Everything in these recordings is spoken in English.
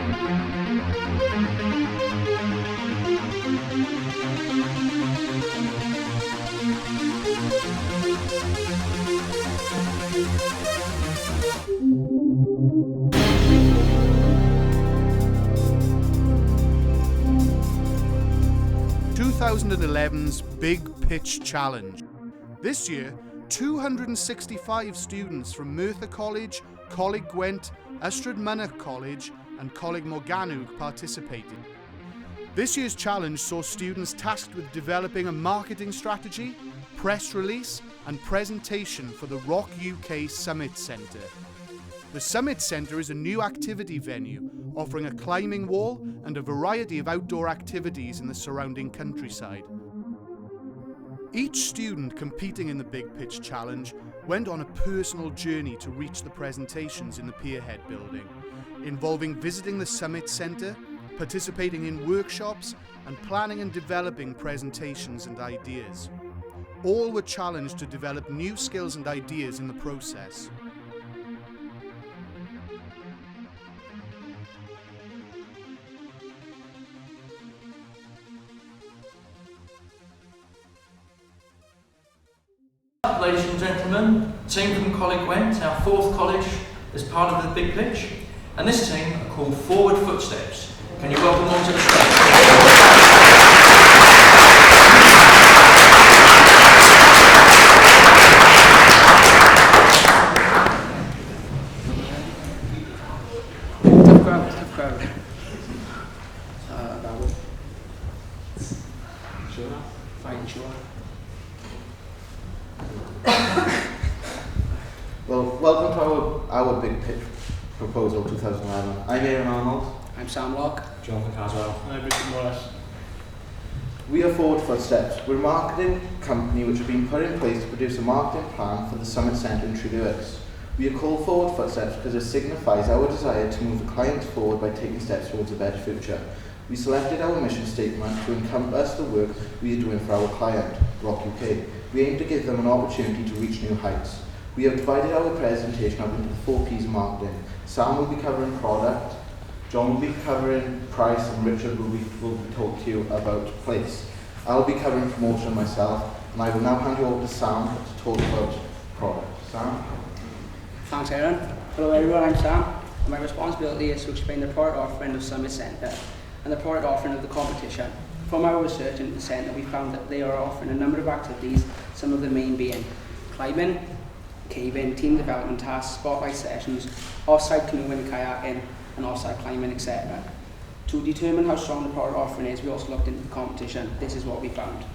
...2011's Big Pitch Challenge. This year, 265 students from Merthyr College, Coleg Gwent, Ystrad Mynach College and Coleg Morgannwg participated. This year's challenge saw students tasked with developing a marketing strategy, press release and presentation for the Rock UK Summit Centre. The Summit Centre is a new activity venue offering a climbing wall and a variety of outdoor activities in the surrounding countryside. Each student competing in the Big Pitch Challenge went on a personal journey to reach the presentations in the Pierhead building, involving visiting the Summit Centre, participating in workshops and planning and developing presentations and ideas. All were challenged to develop new skills and ideas in the process. Ladies and gentlemen, team from Coleg Gwent, our fourth college, is part of the Big Pitch, and this team are called Forward Footsteps. Can you welcome them to the stage? Tough crowd. Sure. Fine, sure. Well, welcome to our Big Pitch proposal 2011. I'm Aaron Arnold. I'm Sam Locke. Jonathan Caswell. And I'm Richard Morris. We are Forward Footsteps. We're a marketing company which have been put in place to produce a marketing plan for the Summit Centre in Treduris. We are called Forward Footsteps because it signifies our desire to move the clients forward by taking steps towards a better future. We selected our mission statement to encompass the work we are doing for our client, Rock UK. We aim to give them an opportunity to reach new heights. We have divided our presentation up into the 4 P's of marketing. Sam will be covering product, John will be covering price, and Richard will be talking to you about place. I'll be covering promotion myself, and I will now hand you over to Sam to talk about product. Sam? Thanks, Aaron. Hello everyone, I'm Sam. And my responsibility is to explain the product offering of Summit Centre and the product offering of the competition. From our research into the centre, we found that they are offering a number of activities, some of the main being climbing, caving, team development tasks, spotlight sessions, off-site canoeing and kayaking, and off-site climbing, etc. To determine how strong the product offering is, we also looked into the competition. This is what we found.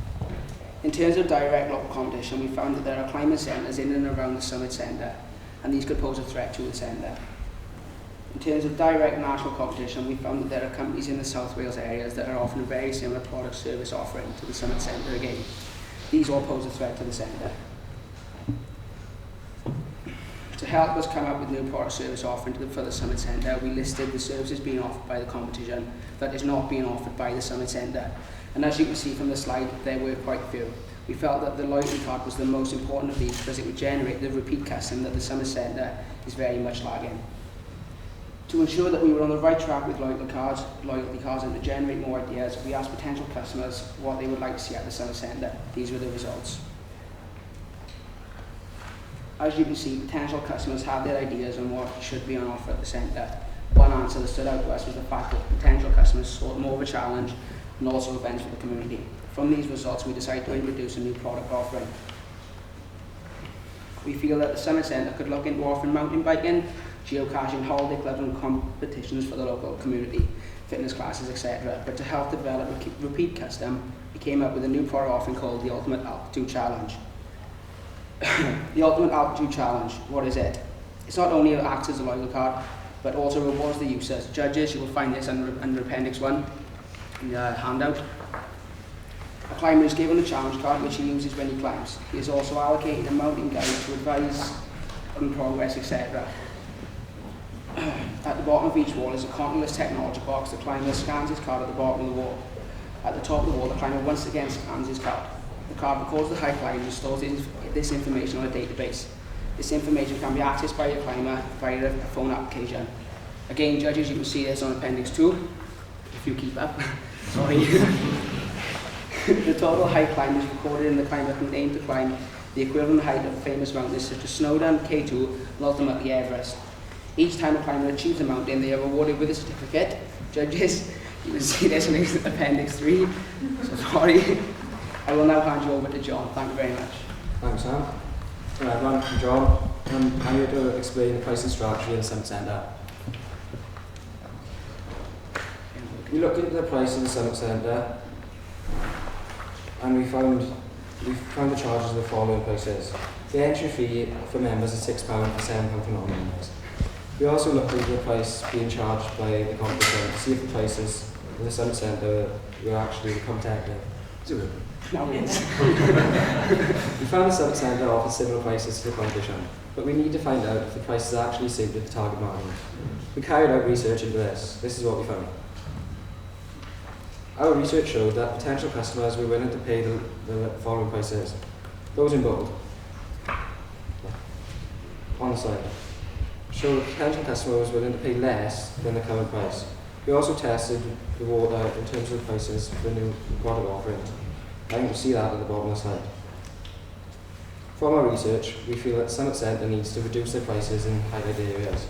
In terms of direct local competition, we found that there are climbing centres in and around the Summit Centre, and these could pose a threat to the centre. In terms of direct national competition, we found that there are companies in the South Wales areas that are offering a very similar product service offering to the Summit Centre again. These all pose a threat to the centre. To help us come up with new product service offering for the Summit Centre, we listed the services being offered by the competition that is not being offered by the Summit Centre. And as you can see from the slide, there were quite a few. We felt that the loyalty card was the most important of these because it would generate the repeat custom that the Summit Centre is very much lagging. To ensure that we were on the right track with loyalty cards and to generate more ideas, we asked potential customers what they would like to see at the Summit Centre. These were the results. As you can see, potential customers had their ideas on what should be on offer at the centre. One answer that stood out to us was the fact that potential customers sought more of a challenge and also events for the community. From these results, we decided to introduce a new product offering. We feel that the Summit Centre could look into offering mountain biking, geocaching, holiday clubs and competitions for the local community, fitness classes, etc. But to help develop a repeat custom, we came up with a new product offering called the Ultimate Altitude Challenge. The Ultimate Altitude Challenge, what is it? It's not only acts as a loyalty card, but also rewards the users. Judges, you will find this under Appendix 1 in the handout. A climber is given a challenge card which he uses when he climbs. He is also allocated a mountain guide to advise on progress, etc. At the bottom of each wall is a contactless technology box. The climber scans his card at the bottom of the wall. At the top of the wall, the climber once again scans his card. The card records the height climb and stores this information on a database. This information can be accessed by your climber via a phone application. Again, judges, you can see this on Appendix 2, if you keep up. Sorry. The total height climbed is recorded in the climber who aimed to climb the equivalent height of famous mountains such as Snowdon, K2, and ultimately Everest. Each time a climber achieves a mountain, they are rewarded with a certificate. Judges, you can see this in Appendix 3. So sorry. I will now hand you over to John. Thank you very much. Thanks, Sam. Hello everyone, I'm John. I'm here to explain the pricing strategy in the Summit Centre. We looked into the price of the Summit Centre and we found the charges of the following prices. The entry fee for members is £6 and £7 for non-members. We also looked into the price being charged by the competition to see if the prices of the Summit Centre were actually competitive. No, We found the Summit Centre offers similar prices to the competition, but we need to find out if the prices actually suited the target market. We carried out research into this. This is what we found. Our research showed that potential customers were willing to pay the following prices. Those in bold, on the side, show the potential customer was willing to pay less than the current price. We also tested the water in terms of the prices for the new product offering. And you can see that at the bottom of the slide. From our research, we feel that Summit Centre needs to reduce their prices in highlighted areas.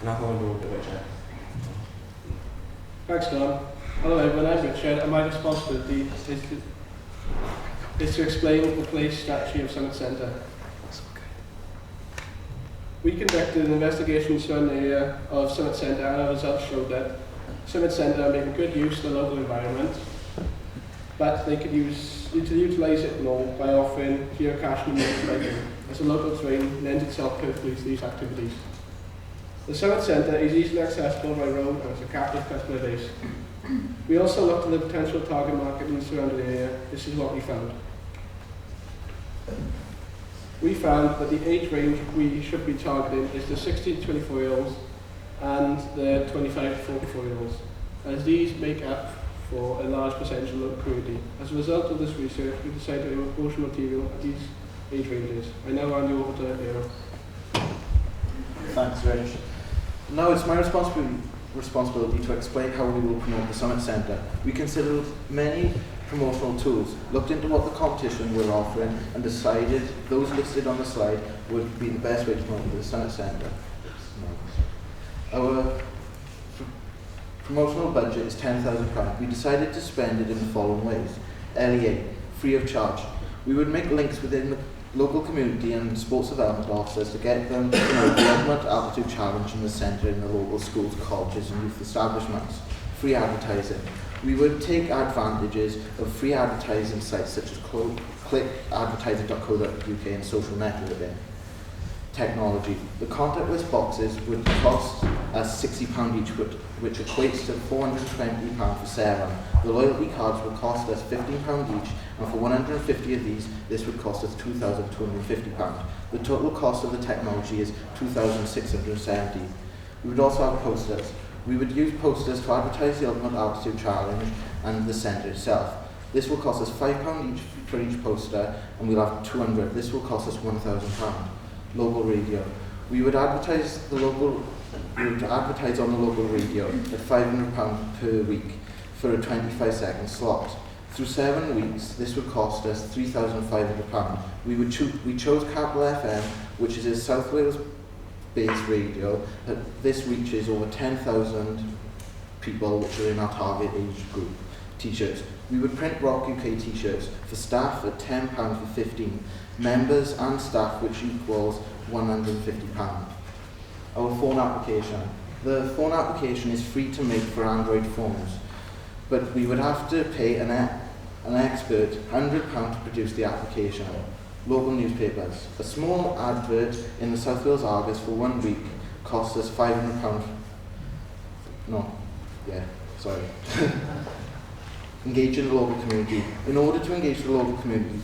And I'll hand over to Richard. Thanks, Don. Hello everyone, I'm Richard, and my responsibility is to explain the place strategy of Summit Centre. We conducted an investigation into an area of Summit Centre, and our results showed that Summit Centre are making good use of the local environment, but they could utilise it more by offering geocaching and motorcycling, as the local terrain lends itself perfectly to these activities. The Summit Centre is easily accessible by road and has a captive customer base. We also looked at the potential target market in the surrounding area. This is what we found. We found that the age range we should be targeting is the 60 to 24-year-olds and the 25 to 44-year-olds, as these make up for a large percentage of the local community. As a result of this research, we decided to promote material at these age ranges. I now hand you over to Aaron. Thanks, Rich. Now it's my responsibility to explain how we will promote the Summit Centre. We considered many promotional tools, looked into what the competition were offering, and decided those listed on the slide would be the best way to promote the Summit Centre. Our promotional budget is £10,000. We decided to spend it in the following ways. LEA, free of charge. We would make links within the local community and sports development officers to get them to know the ultimate altitude challenge in the centre in the local schools, colleges and youth establishments. Free advertising. We would take advantages of free advertising sites such as clickadvertising.co.uk and social networking. Technology. The contactless boxes would cost us £60 each, which equates to £420 for 7. The loyalty cards would cost us £15 each, and for 150 of these, this would cost us £2,250. The total cost of the technology is £2,670. We would also have posters. We would use posters to advertise the Ultimate Altitude Challenge and the centre itself. This will cost us £5 each for each poster, and we'll have 200. This will cost us £1,000. Local radio. We would advertise on the local radio at £500 per week for a 25-second slot. Through 7 weeks, this would cost us £3,500. We chose Capital FM, which is a South Wales-based radio. This reaches over 10,000 people, which are in our target age group. T-shirts. We would print Rock UK T-shirts for staff at £10 for 15. Members and staff, which equals £150. Our phone application. The phone application is free to make for Android phones, but we would have to pay an expert £100 to produce the application. Local newspapers. A small advert in the South Wales Argus for 1 week costs us £500. Engage in the local community. In order to engage the local community,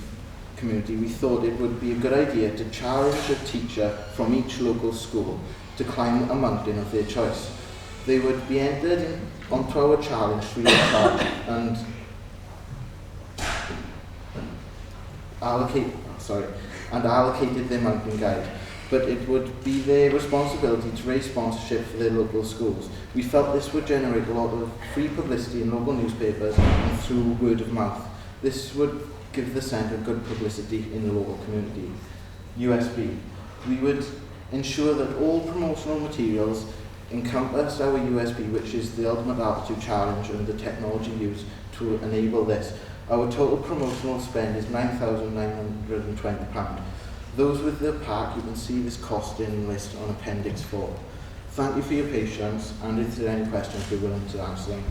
we thought it would be a good idea to challenge a teacher from each local school to climb a mountain of their choice. They would be entered onto our challenge free of charge and allocated their mountain guide. but it would be their responsibility to raise sponsorship for their local schools. We felt this would generate a lot of free publicity in local newspapers and through word of mouth. This would give the centre good publicity in the local community. USB. We would ensure that all promotional materials encompass our USB, which is the ultimate altitude challenge and the technology used to enable this. Our total promotional spend is £9,920. Those with the pack, you can see this costing list on Appendix 4. Thank you for your patience, and if there are any questions, we're willing to answer them.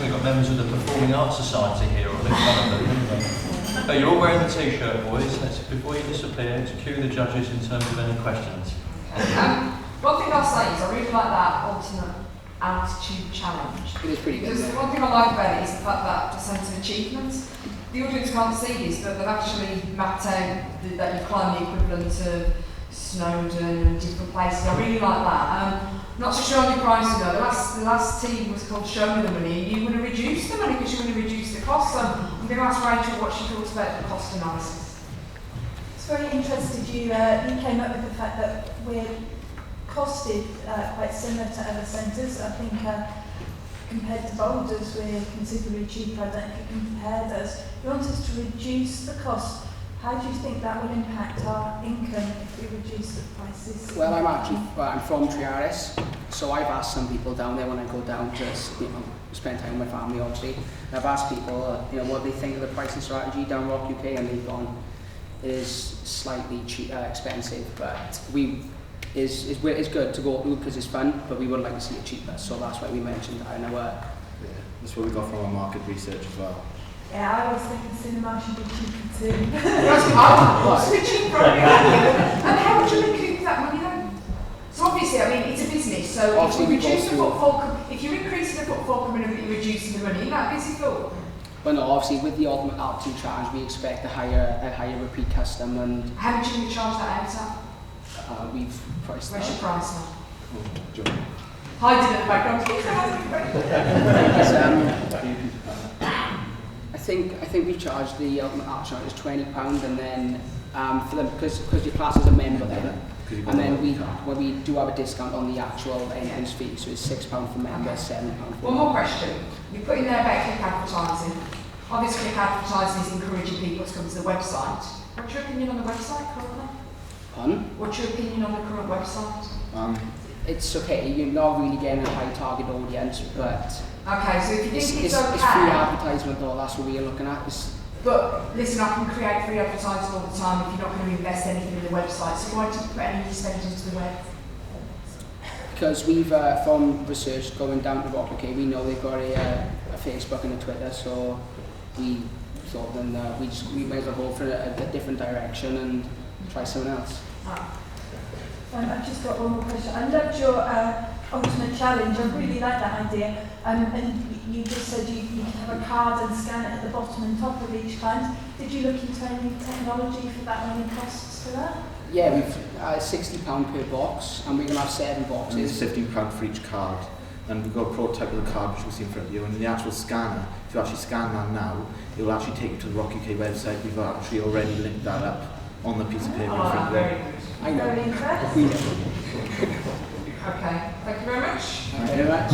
We've got members of the Performing Arts Society here, or at least one of them. You're all wearing the t-shirt, boys. Before you disappear, to cue the judges in terms of any questions. One thing I'll say is I really like that ultimate altitude challenge. It is pretty good. Because the one thing I like about it is the fact that the sense of achievement. The audience can't see this, but they've actually mapped out that you climb the equivalent of Snowdon and different places. I really like that. Not so sure on your price, though. The last team was called Show Me the Money, and you want to reduce the money because you want to reduce the cost. So I'm going to ask Rachel what she thought about the cost analysis. It's very interested you came up with the fact that we're costed quite similar to other centres. I think compared to Boulders, we're considerably cheaper. I don't think you compared us. You want us to reduce the cost. How do you think that will impact our income if we reduce the prices? Well, I'm from Triaris, so I've asked some people down there when I go down to spend time with my family, obviously. And I've asked people what they think of the pricing strategy down Rock UK, and they've gone, it is slightly expensive, but it's good to go through because it's fun, but we would like to see it cheaper, so that's why we mentioned that in our... That's what we got from our market research as well. Yeah, I was thinking cinema should be cheaper too. cheaper, and how would you recoup that money then? So obviously, I mean, it's a business, so obviously if you reduce the footfall, if you're increasing the footfall coming in, but you're reducing the money, isn't that busy foot? Well, no, obviously with the ultimate altitude challenge, we expect a higher repeat custom, and how much are you charge that out at? we've priced that. Where's your price now? John. Hide it at the background. I think we charge the ultimate art challenge is £20, and then for them because your class is a member then, and then when we do have a discount on the actual entrance fee, so it's £6 for members, £7 for. One more question. You put in there about click advertising. Obviously, click advertising is encouraging people to come to the website. What's your opinion on the website currently? Pardon? What's your opinion on the current website? It's okay. You're not really getting a high target audience, but. Okay, so if you think it's okay... It's free advertisement though, that's what we're looking at. But listen, I can create free advertising all the time if you're not going to invest anything in the website, so why do you put any spend into the web? Because we've, from research going down to Rock UK, we know they've got a Facebook and a Twitter, so we thought then we might as well go for a different direction and try something else. I've just got one more question. I loved your ultimate challenge. I really like that idea. And you just said you can have a card and scan it at the bottom and top of each climb. Did you look into any technology for that? Any costs for that? Yeah, we've £60 per box, and we're going to have 7 boxes. And it's £15 for each card. And we've got a prototype of the card which we'll see in front of you. And the actual scanner, if you actually scan that now, it will actually take you to the Rock UK website. We've actually already linked that up on the piece of paper in front of you. I know. Very impressed. We know. Okay, thank you very much. Thank you very much.